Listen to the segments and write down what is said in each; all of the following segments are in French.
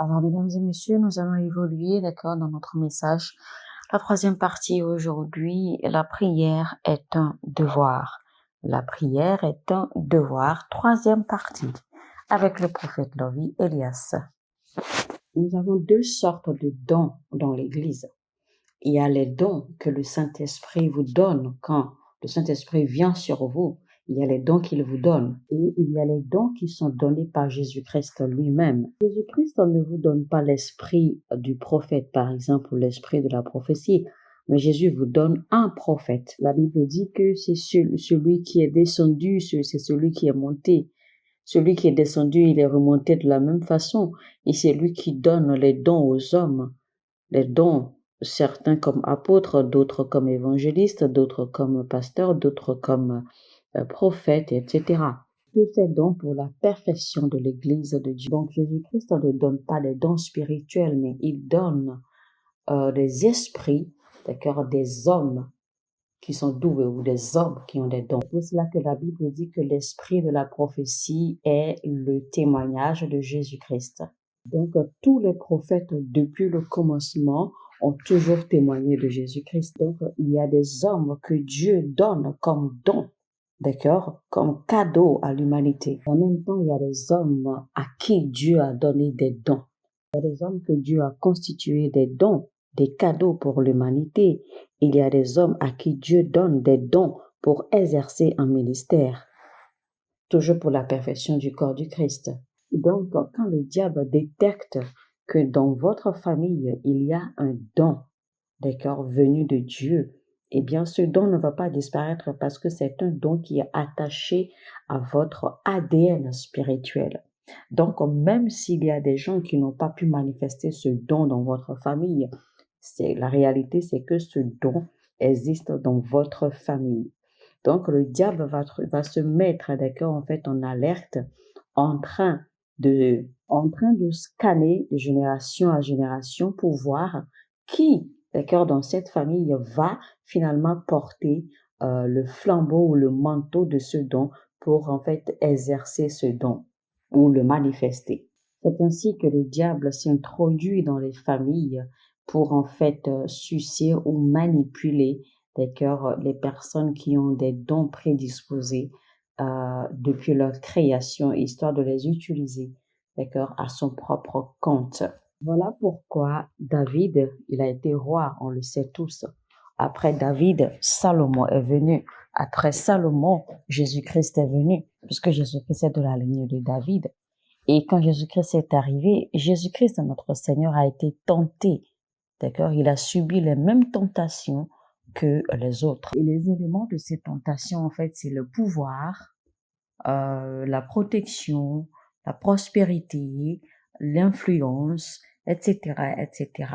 Alors, mesdames et messieurs, nous allons évoluer, d'accord, dans notre message. La troisième partie aujourd'hui, la prière est un devoir. La prière est un devoir. Troisième partie, avec le prophète Lovi Elias. Nous avons deux sortes de dons dans l'Église. Il y a les dons que le Saint-Esprit vous donne quand le Saint-Esprit vient sur vous. Il y a les dons qu'il vous donne. Et il y a les dons qui sont donnés par Jésus-Christ lui-même. Jésus-Christ ne vous donne pas l'esprit du prophète, par exemple, ou l'esprit de la prophétie. Mais Jésus vous donne un prophète. La Bible dit que c'est celui qui est descendu, c'est celui qui est monté. Celui qui est descendu, il est remonté de la même façon. Et c'est lui qui donne les dons aux hommes. Les dons, certains comme apôtres, d'autres comme évangélistes, d'autres comme pasteurs, d'autres comme prophètes, etc. Tous ces dons pour la perfection de l'Église de Dieu. Donc Jésus-Christ ne donne pas des dons spirituels, mais il donne des esprits, d'accord, des hommes qui sont doués ou des hommes qui ont des dons. C'est pour cela que la Bible dit que l'esprit de la prophétie est le témoignage de Jésus-Christ. Donc, tous les prophètes, depuis le commencement, ont toujours témoigné de Jésus-Christ. Donc, il y a des hommes que Dieu donne comme don, d'accord, comme cadeau à l'humanité. En même temps, il y a des hommes à qui Dieu a donné des dons. Il y a des hommes que Dieu a constitués des dons, des cadeaux pour l'humanité. Il y a des hommes à qui Dieu donne des dons pour exercer un ministère, toujours pour la perfection du corps du Christ. Donc, quand le diable détecte que dans votre famille, il y a un don, d'accord, venu de Dieu, eh bien, ce don ne va pas disparaître parce que c'est un don qui est attaché à votre ADN spirituel. Donc, même s'il y a des gens qui n'ont pas pu manifester ce don dans votre famille, la réalité, c'est que ce don existe dans votre famille. Donc, le diable va se mettre, d'accord, en fait, en alerte, en train de scanner de génération à génération pour voir qui, d'accord, dans cette famille va finalement porter le flambeau ou le manteau de ce don pour, en fait, exercer ce don ou le manifester. C'est ainsi que le diable s'introduit dans les familles pour, en fait, sucer ou manipuler, d'accord, les personnes qui ont des dons prédisposés depuis leur création, histoire de les utiliser, d'accord, à son propre compte. Voilà pourquoi David, il a été roi, on le sait tous. Après David, Salomon est venu. Après Salomon, Jésus-Christ est venu, puisque Jésus-Christ est de la lignée de David. Et quand Jésus-Christ est arrivé, Jésus-Christ, notre Seigneur, a été tenté. D'accord? Il a subi les mêmes tentations que les autres. Et les éléments de ces tentations, en fait, c'est le pouvoir, la protection, la prospérité, l'influence, etc., etc.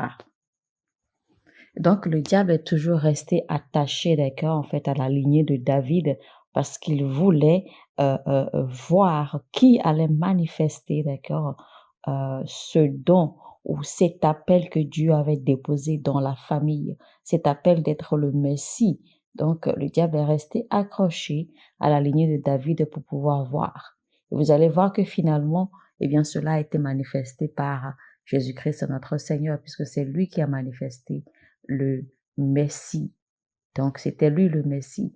Donc, le diable est toujours resté attaché, d'accord, en fait, à la lignée de David parce qu'il voulait voir qui allait manifester, d'accord, ce don ou cet appel que Dieu avait déposé dans la famille, cet appel d'être le Messie. Donc, le diable est resté accroché à la lignée de David pour pouvoir voir. Et vous allez voir que finalement, eh bien, cela a été manifesté par Jésus-Christ, notre Seigneur, puisque c'est lui qui a manifesté le Messie. Donc, c'était lui le Messie.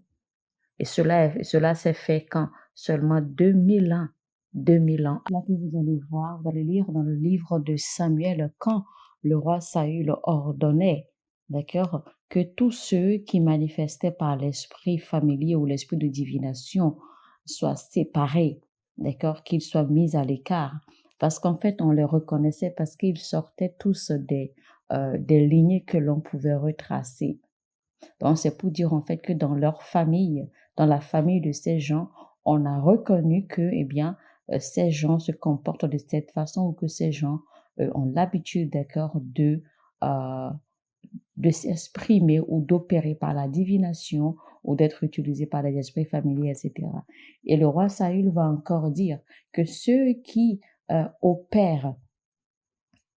Et cela s'est fait quand? Seulement 2000 ans. 2000 ans. Là que vous allez voir, vous allez lire dans le livre de Samuel, quand le roi Saül ordonnait, d'accord, que tous ceux qui manifestaient par l'esprit familier ou l'esprit de divination soient séparés, d'accord, qu'ils soient mis à l'écart. Parce qu'en fait, on les reconnaissait parce qu'ils sortaient tous des lignées que l'on pouvait retracer. Donc, c'est pour dire en fait que dans leur famille, dans la famille de ces gens, on a reconnu que, eh bien, ces gens se comportent de cette façon ou que ces gens ont l'habitude, d'accord, de s'exprimer ou d'opérer par la divination ou d'être utilisés par les esprits familiers, etc. Et le roi Saül va encore dire que ceux qui opèrent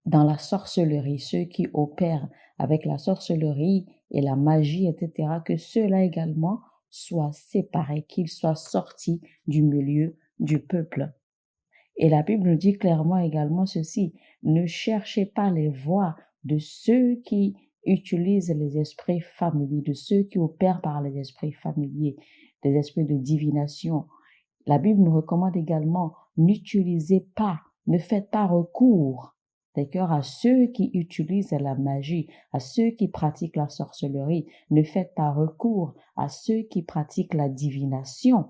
dans la sorcellerie, ceux qui opèrent avec la sorcellerie et la magie, etc., que ceux-là également soient séparés, qu'ils soient sortis du milieu du peuple. Et la Bible nous dit clairement également ceci, ne cherchez pas les voies de ceux qui utilisent les esprits familiers, de ceux qui opèrent par les esprits familiers, des esprits de divination. La Bible nous recommande également, n'utilisez pas, ne faites pas recours, d'accord, à ceux qui utilisent la magie, à ceux qui pratiquent la sorcellerie. Ne faites pas recours à ceux qui pratiquent la divination.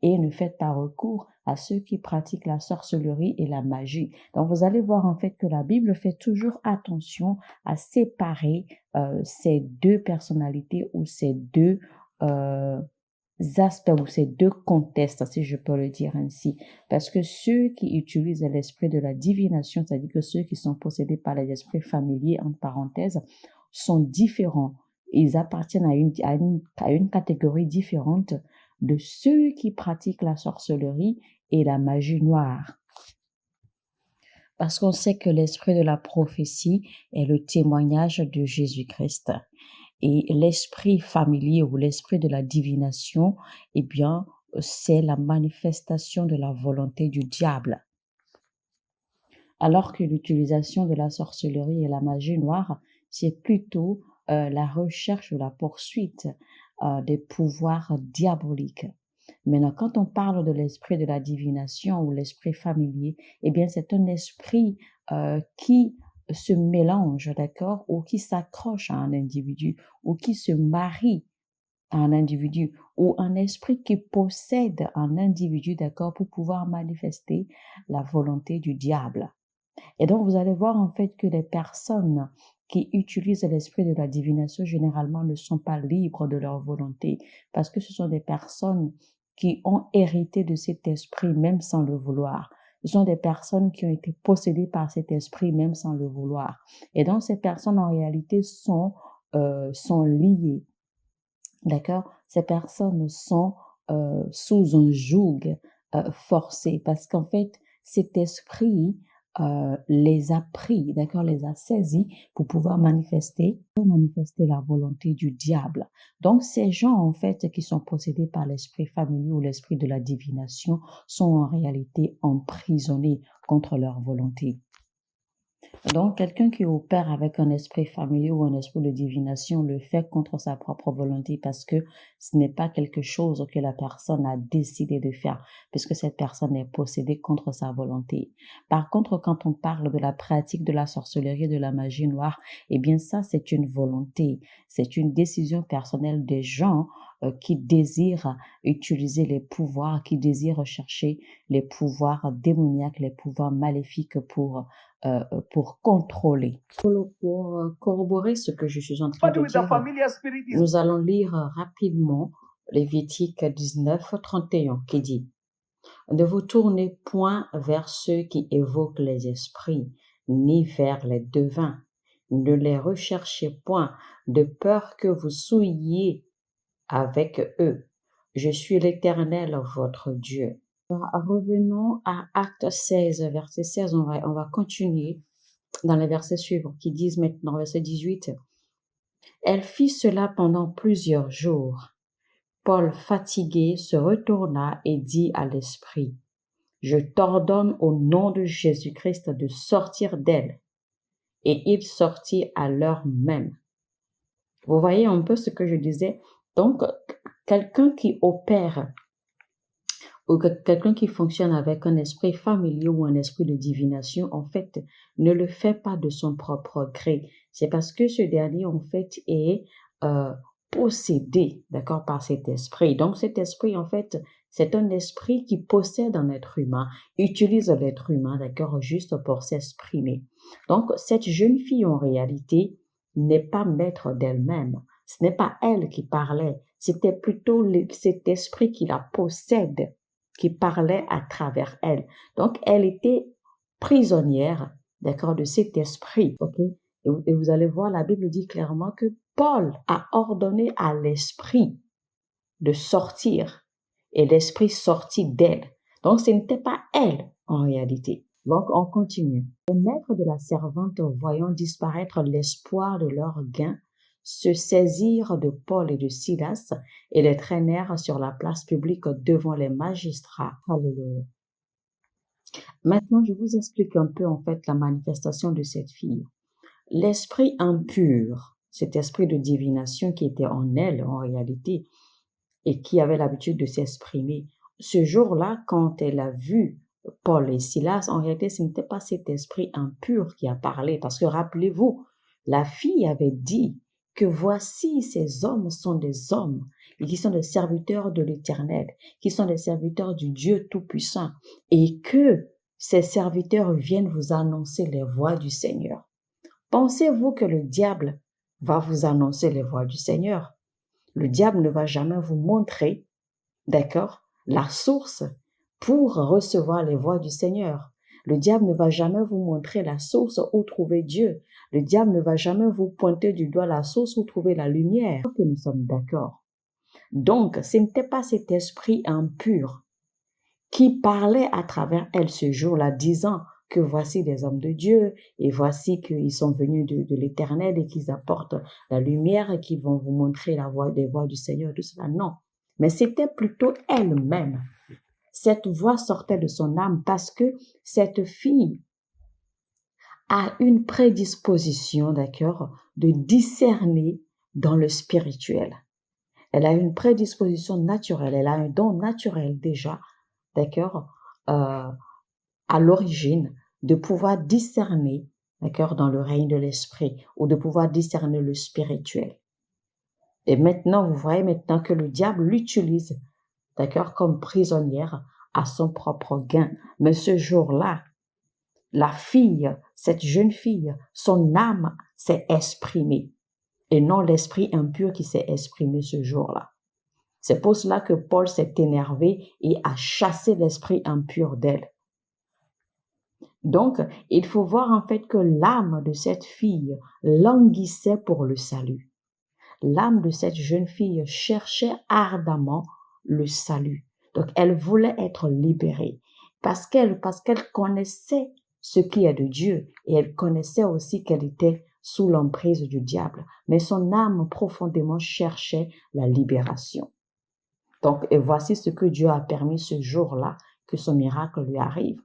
Et ne faites pas recours à ceux qui pratiquent la sorcellerie et la magie. Donc, vous allez voir en fait que la Bible fait toujours attention à séparer ces deux personnalités ou ces deux aspects ou ces deux contextes, si je peux le dire ainsi. Parce que ceux qui utilisent l'esprit de la divination, c'est-à-dire que ceux qui sont possédés par les esprits familiers, entre parenthèses, sont différents. Ils appartiennent à une catégorie différente de ceux qui pratiquent la sorcellerie et la magie noire. Parce qu'on sait que l'esprit de la prophétie est le témoignage de Jésus-Christ. Et l'esprit familier ou l'esprit de la divination, eh bien, c'est la manifestation de la volonté du diable. Alors que l'utilisation de la sorcellerie et la magie noire, c'est plutôt la recherche ou la poursuite des pouvoirs diaboliques. Maintenant, quand on parle de l'esprit de la divination ou l'esprit familier, eh bien, c'est un esprit qui se mélange, d'accord, ou qui s'accroche à un individu, ou qui se marie à un individu, ou un esprit qui possède un individu, d'accord, pour pouvoir manifester la volonté du diable. Et donc, vous allez voir en fait que les personnes qui utilisent l'esprit de la divination généralement ne sont pas libres de leur volonté parce que ce sont des personnes qui ont hérité de cet esprit même sans le vouloir. Ce sont des personnes qui ont été possédées par cet esprit même sans le vouloir. Et donc, ces personnes en réalité sont liées. D'accord? Ces personnes sont sous un joug forcé parce qu'en fait, cet esprit les a pris, d'accord, les a saisis pour pouvoir manifester la volonté du diable. Donc, ces gens, en fait, qui sont possédés par l'esprit familier ou l'esprit de la divination sont en réalité emprisonnés contre leur volonté. Donc, quelqu'un qui opère avec un esprit familier ou un esprit de divination le fait contre sa propre volonté parce que ce n'est pas quelque chose que la personne a décidé de faire, puisque cette personne est possédée contre sa volonté. Par contre, quand on parle de la pratique de la sorcellerie et de la magie noire, eh bien ça, c'est une volonté, c'est une décision personnelle des gens qui désirent utiliser les pouvoirs, qui désirent chercher les pouvoirs démoniaques, les pouvoirs maléfiques pour contrôler. Pour corroborer ce que je suis en train de dire, nous allons lire rapidement Lévitique 19, 31 qui dit « Ne vous tournez point vers ceux qui évoquent les esprits, ni vers les devins. Ne les recherchez point, de peur que vous souilliez avec eux. Je suis l'Éternel, votre Dieu. » Revenons à Acte 16, verset 16. On va continuer dans les versets suivants qui disent maintenant, verset 18. Elle fit cela pendant plusieurs jours. Paul, fatigué, se retourna et dit à l'esprit, « Je t'ordonne au nom de Jésus-Christ de sortir d'elle. » Et il sortit à l'heure même. Vous voyez un peu ce que je disais? Donc, quelqu'un qui opère ou quelqu'un qui fonctionne avec un esprit familier ou un esprit de divination, en fait, ne le fait pas de son propre gré. C'est parce que ce dernier, en fait, est possédé, d'accord, par cet esprit. Donc, cet esprit, en fait, c'est un esprit qui possède un être humain, utilise l'être humain, d'accord, juste pour s'exprimer. Donc, cette jeune fille, en réalité, n'est pas maître d'elle-même. Ce n'est pas elle qui parlait, c'était plutôt cet esprit qui la possède, qui parlait à travers elle. Donc, elle était prisonnière, d'accord, de cet esprit, ok? Et vous allez voir, la Bible dit clairement que Paul a ordonné à l'esprit de sortir et l'esprit sortit d'elle. Donc, ce n'était pas elle en réalité. Donc, on continue. Les maîtres de la servante, voyant disparaître l'espoir de leur gain, se saisirent de Paul et de Silas et les traînèrent sur la place publique devant les magistrats. Alléluia. Maintenant, je vous explique un peu en fait la manifestation de cette fille. L'esprit impur, cet esprit de divination qui était en elle en réalité et qui avait l'habitude de s'exprimer, ce jour-là, quand elle a vu Paul et Silas, en réalité, ce n'était pas cet esprit impur qui a parlé, parce que rappelez-vous, la fille avait dit que voici ces hommes sont des hommes et qui sont des serviteurs de l'Éternel, qui sont des serviteurs du Dieu Tout-Puissant, et que ces serviteurs viennent vous annoncer les voies du Seigneur. Pensez-vous que le diable va vous annoncer les voies du Seigneur? Le diable ne va jamais vous montrer, d'accord, la source pour recevoir les voies du Seigneur. Le diable ne va jamais vous montrer la source où trouver Dieu. Le diable ne va jamais vous pointer du doigt la source où trouver la lumière. Que nous sommes d'accord. Donc, ce n'était pas cet esprit impur qui parlait à travers elle ce jour-là, disant que voici des hommes de Dieu et voici qu'ils sont venus de l'Éternel et qu'ils apportent la lumière et qu'ils vont vous montrer la voie des voies du Seigneur, tout cela. Non, mais c'était plutôt elle-même. Cette voix sortait de son âme parce que cette fille a une prédisposition, d'accord, de discerner dans le spirituel. Elle a une prédisposition naturelle, elle a un don naturel déjà, d'accord, à l'origine, de pouvoir discerner, d'accord, dans le règne de l'esprit, ou de pouvoir discerner le spirituel. Et maintenant, vous voyez maintenant que le diable l'utilise, d'accord, comme prisonnière à son propre gain. Mais ce jour-là, la fille, cette jeune fille, son âme s'est exprimée, et non l'esprit impur qui s'est exprimé ce jour-là. C'est pour cela que Paul s'est énervé et a chassé l'esprit impur d'elle. Donc, il faut voir en fait que l'âme de cette fille languissait pour le salut. L'âme de cette jeune fille cherchait ardemment le salut. Donc, elle voulait être libérée parce qu'elle connaissait ce qui est de Dieu et elle connaissait aussi qu'elle était sous l'emprise du diable. Mais son âme profondément cherchait la libération. Donc, et voici ce que Dieu a permis ce jour-là que ce miracle lui arrive.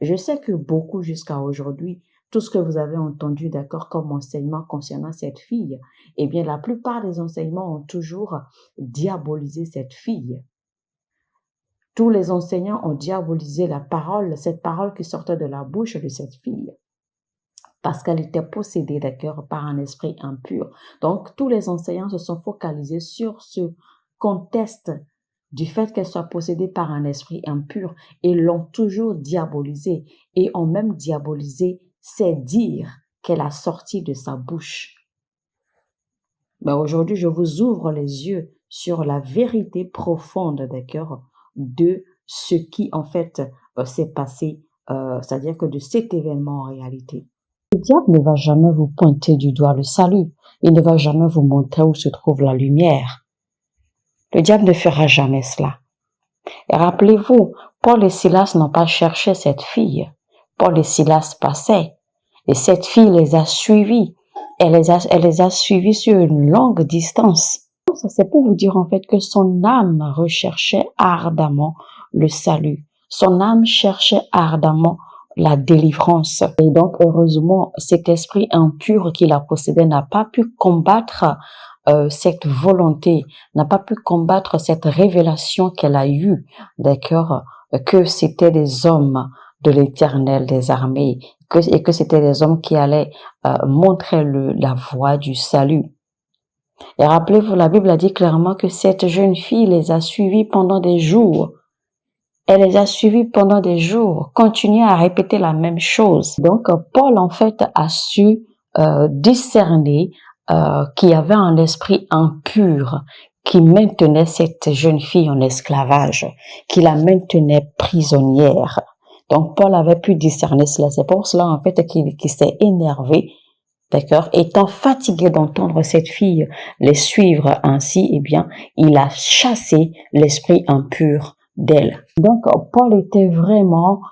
Je sais que beaucoup jusqu'à aujourd'hui, tout ce que vous avez entendu, d'accord, comme enseignement concernant cette fille, eh bien, la plupart des enseignements ont toujours diabolisé cette fille. Tous les enseignants ont diabolisé la parole, cette parole qui sortait de la bouche de cette fille, parce qu'elle était possédée, d'accord, par un esprit impur. Donc, tous les enseignants se sont focalisés sur ce contexte du fait qu'elle soit possédée par un esprit impur et l'ont toujours diabolisée et ont même diabolisé ses dires qu'elle a sortis de sa bouche. Mais aujourd'hui, je vous ouvre les yeux sur la vérité profonde, d'accord, de ce qui en fait s'est passé, c'est-à-dire que de cet événement en réalité. Le diable ne va jamais vous pointer du doigt le salut. Il ne va jamais vous montrer où se trouve la lumière. Le diable ne fera jamais cela. Et rappelez-vous, Paul et Silas n'ont pas cherché cette fille. Paul et Silas passaient. Et cette fille les a suivis. Elle les a suivis sur une longue distance. Ça, c'est pour vous dire en fait que son âme recherchait ardemment le salut. Son âme cherchait ardemment la délivrance. Et donc, heureusement, cet esprit impur qui la possédait n'a pas pu combattre cette volonté, n'a pas pu combattre cette révélation qu'elle a eue, d'accord, que c'était des hommes de l'Éternel des armées, et que c'était des hommes qui allaient montrer la voie du salut. Et rappelez-vous, la Bible a dit clairement que cette jeune fille les a suivis pendant des jours. Elle les a suivis pendant des jours, continuait à répéter la même chose. Donc, Paul, en fait, a su discerner qu'il y avait un esprit impur qui maintenait cette jeune fille en esclavage, qui la maintenait prisonnière. Donc, Paul avait pu discerner cela. C'est pour cela, en fait, qu'il s'est énervé, d'accord, étant fatigué d'entendre cette fille les suivre ainsi, eh bien, il a chassé l'esprit impur d'elle. Donc, Paul était vraiment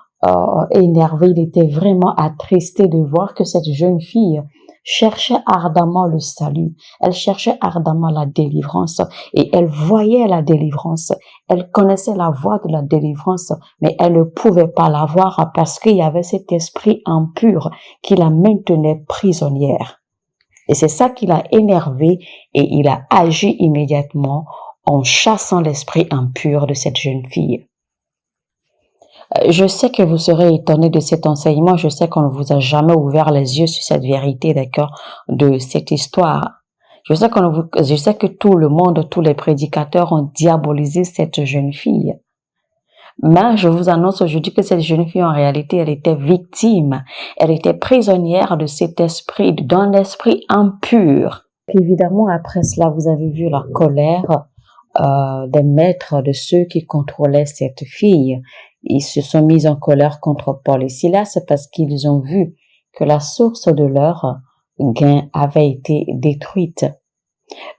énervé, il était vraiment attristé de voir que cette jeune fille cherchait ardemment le salut, elle cherchait ardemment la délivrance et elle voyait la délivrance, elle connaissait la voie de la délivrance, mais elle ne pouvait pas la voir parce qu'il y avait cet esprit impur qui la maintenait prisonnière. Et c'est ça qui l'a énervé et il a agi immédiatement en chassant l'esprit impur de cette jeune fille. Je sais que vous serez étonnés de cet enseignement. Je sais qu'on ne vous a jamais ouvert les yeux sur cette vérité, d'accord, de cette histoire. Je sais que tout le monde, tous les prédicateurs ont diabolisé cette jeune fille. Mais je vous annonce aujourd'hui que cette jeune fille, en réalité, elle était victime. Elle était prisonnière de cet esprit, d'un esprit impur. Évidemment, après cela, vous avez vu la colère des maîtres, de ceux qui contrôlaient cette fille. Ils se sont mis en colère contre Paul et Silas parce qu'ils ont vu que la source de leur gain avait été détruite.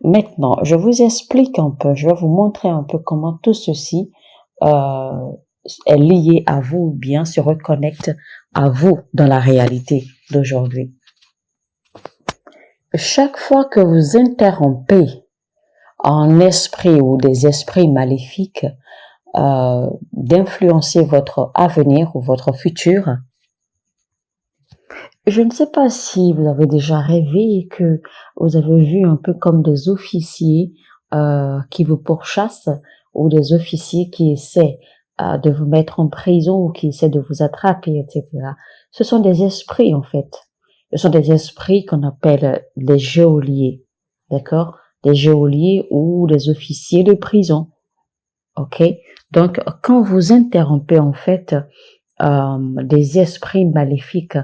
Maintenant, je vous explique un peu, je vais vous montrer un peu comment tout ceci est lié à vous ou bien se reconnecte à vous dans la réalité d'aujourd'hui. Chaque fois que vous interrompez un esprit ou des esprits maléfiques d'influencer votre avenir ou votre futur. Je ne sais pas si vous avez déjà rêvé et que vous avez vu un peu comme des officiers qui vous pourchassent ou des officiers qui essaient de vous mettre en prison ou qui essaient de vous attraper, etc. Ce sont des esprits en fait. Ce sont des esprits qu'on appelle les geôliers, d'accord? Des geôliers ou des officiers de prison. Ok, donc quand vous interrompez en fait des esprits maléfiques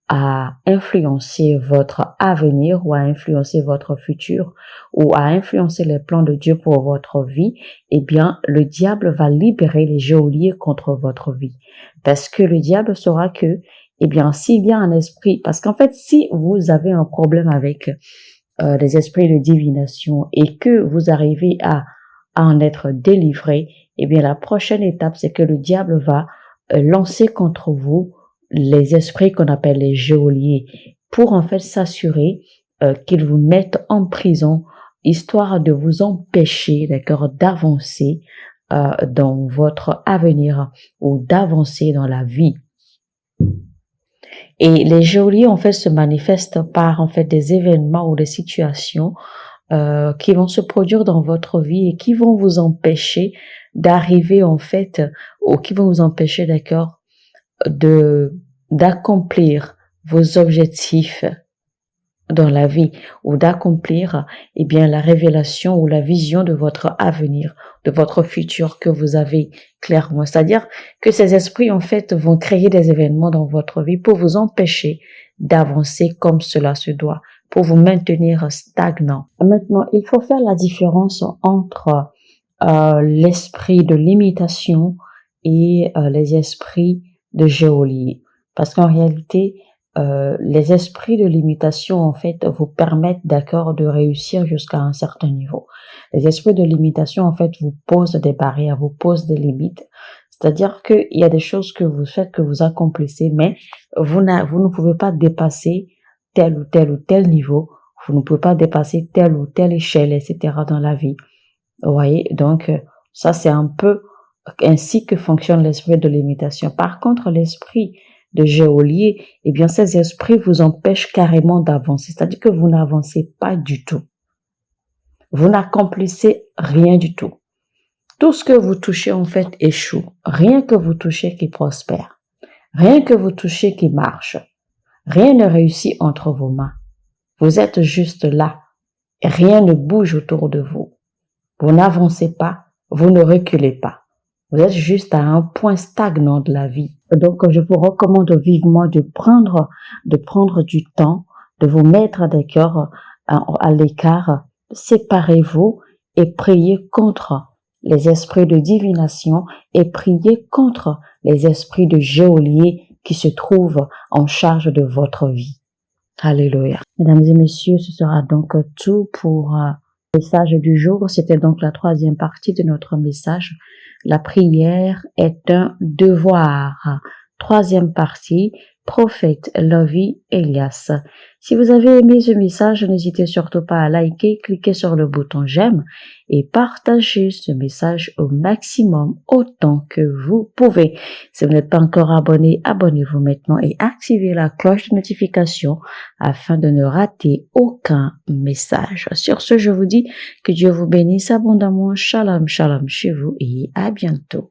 à influencer votre avenir ou à influencer votre futur ou à influencer les plans de Dieu pour votre vie, eh bien le diable va libérer les geôliers contre votre vie, parce que le diable saura que, eh bien s'il y a un esprit, parce qu'en fait si vous avez un problème avec les esprits de divination et que vous arrivez à en être délivré, eh bien la prochaine étape, c'est que le diable va lancer contre vous les esprits qu'on appelle les geôliers pour en fait s'assurer qu'ils vous mettent en prison, histoire de vous empêcher, d'accord, d'avancer dans votre avenir ou d'avancer dans la vie. Et les geôliers en fait se manifestent par en fait des événements ou des situations qui vont se produire dans votre vie et qui vont vous empêcher d'arriver en fait, ou qui vont vous empêcher, d'accord, d'accomplir vos objectifs dans la vie ou d'accomplir, eh bien, la révélation ou la vision de votre avenir, de votre futur que vous avez clairement. C'est-à-dire que ces esprits, en fait, vont créer des événements dans votre vie pour vous empêcher d'avancer comme cela se doit, pour vous maintenir stagnant. Maintenant, il faut faire la différence entre l'esprit de limitation et les esprits de geôlier. Parce qu'en réalité, les esprits de limitation, en fait, vous permettent, d'accord, de réussir jusqu'à un certain niveau. Les esprits de limitation, en fait, vous posent des barrières, vous posent des limites. C'est-à-dire qu'il y a des choses que vous faites, que vous accomplissez, mais vous ne pouvez pas dépasser tel ou tel ou tel niveau. Vous ne pouvez pas dépasser telle ou telle échelle, etc. dans la vie. Vous voyez? Donc, ça, c'est un peu ainsi que fonctionne l'esprit de limitation. Par contre, l'esprit de geôlier, eh bien, ces esprits vous empêchent carrément d'avancer. C'est-à-dire que vous n'avancez pas du tout. Vous n'accomplissez rien du tout. Tout ce que vous touchez, en fait, échoue. Rien que vous touchez qui prospère. Rien que vous touchez qui marche. Rien ne réussit entre vos mains. Vous êtes juste là. Rien ne bouge autour de vous. Vous n'avancez pas. Vous ne reculez pas. Vous êtes juste à un point stagnant de la vie. Donc, je vous recommande vivement de prendre du temps, de vous mettre d'accord à l'écart. Séparez-vous et priez contre les esprits de divination et priez contre les esprits de geôlier qui se trouvent en charge de votre vie. Alléluia. Mesdames et messieurs, ce sera donc tout pour le message du jour. C'était donc la 3e partie de notre message. La prière est un devoir. 3e partie, Prophète Lovey Elias. Si vous avez aimé ce message, n'hésitez surtout pas à liker, cliquer sur le bouton j'aime et partagez ce message au maximum autant que vous pouvez. Si vous n'êtes pas encore abonné, abonnez-vous maintenant et activez la cloche de notification afin de ne rater aucun message. Sur ce, je vous dis que Dieu vous bénisse abondamment. Shalom, shalom chez vous et à bientôt.